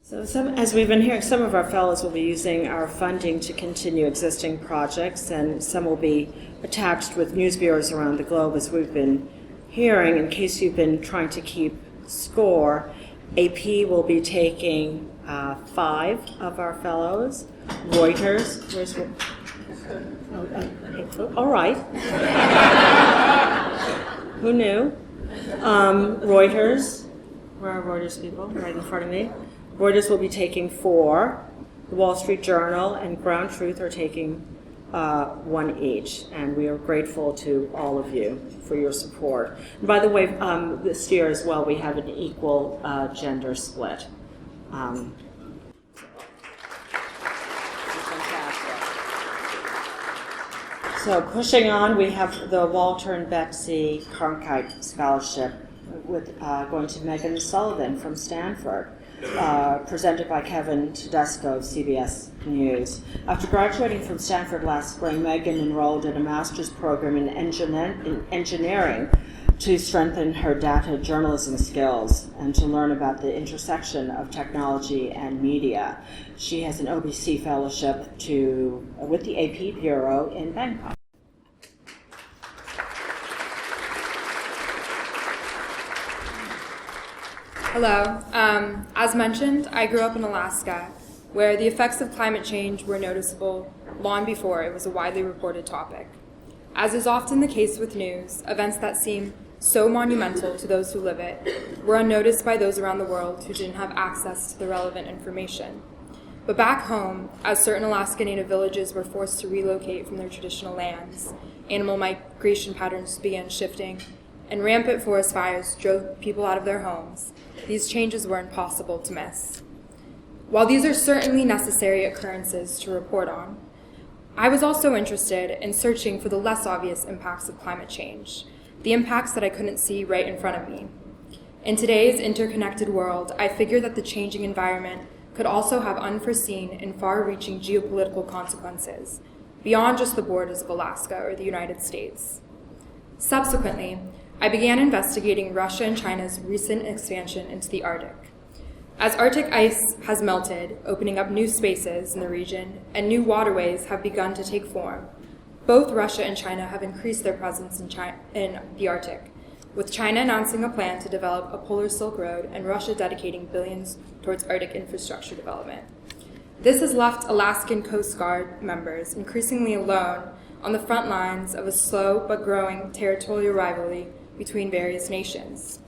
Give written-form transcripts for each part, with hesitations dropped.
So as we've been hearing, some of our fellows will be using our funding to continue existing projects, and some will be attached with news bureaus around the globe, as we've been hearing. In case you've been trying to keep score, AP will be taking 5 of our fellows. Reuters, all right. Who knew? Reuters, where are Reuters people? Right in front of me. Reuters will be taking 4. The Wall Street Journal and Ground Truth are taking 1 each, and we are grateful to all of you for your support. And by the way, this year as well, we have an equal gender split. So pushing on, we have the Walter and Betsy Cronkite Scholarship with going to Meghan Sullivan from Stanford. Presented by Kevin Tedesco of CBS News. After graduating from Stanford last spring, Meghan enrolled in a master's program in engineering to strengthen her data journalism skills and to learn about the intersection of technology and media. She has an OBC fellowship with the AP Bureau in Bangkok. Hello. As mentioned, I grew up in Alaska, where the effects of climate change were noticeable long before it was a widely reported topic. As is often the case with news, events that seem so monumental to those who live it were unnoticed by those around the world who didn't have access to the relevant information. But back home, as certain Alaska Native villages were forced to relocate from their traditional lands, animal migration patterns began shifting, and rampant forest fires drove people out of their homes, these changes were impossible to miss. While these are certainly necessary occurrences to report on, I was also interested in searching for the less obvious impacts of climate change, the impacts that I couldn't see right in front of me. In today's interconnected world, I figured that the changing environment could also have unforeseen and far-reaching geopolitical consequences, beyond just the borders of Alaska or the United States. Subsequently, I began investigating Russia and China's recent expansion into the Arctic. As Arctic ice has melted, opening up new spaces in the region, and new waterways have begun to take form, both Russia and China have increased their presence in the Arctic, with China announcing a plan to develop a polar Silk Road and Russia dedicating billions towards Arctic infrastructure development. This has left Alaskan Coast Guard members increasingly alone on the front lines of a slow but growing territorial rivalry between various nations.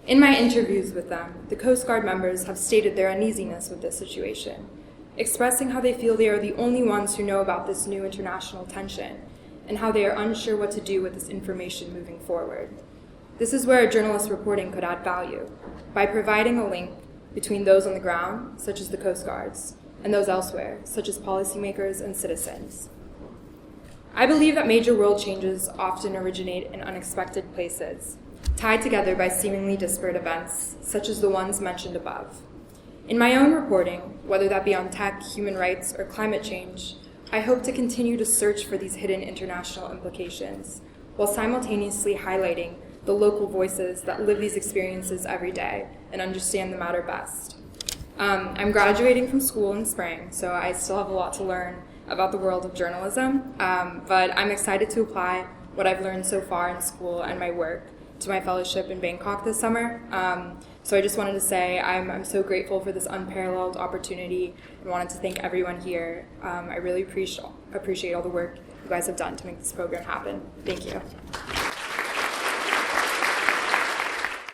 In my interviews with them, the Coast Guard members have stated their uneasiness with this situation, expressing how they feel they are the only ones who know about this new international tension and how they are unsure what to do with this information moving forward. This is where a journalist's reporting could add value, by providing a link between those on the ground, such as the Coast Guards, and those elsewhere, such as policymakers and citizens. I believe that major world changes often originate in unexpected places, tied together by seemingly disparate events, such as the ones mentioned above. In my own reporting, whether that be on tech, human rights, or climate change, I hope to continue to search for these hidden international implications, while simultaneously highlighting the local voices that live these experiences every day and understand the matter best. I'm graduating from school in spring, so I still have a lot to learn about the world of journalism, but I'm excited to apply what I've learned so far in school and my work to my fellowship in Bangkok this summer. So I just wanted to say I'm so grateful for this unparalleled opportunity and wanted to thank everyone here. I really appreciate all the work you guys have done to make this program happen. Thank you.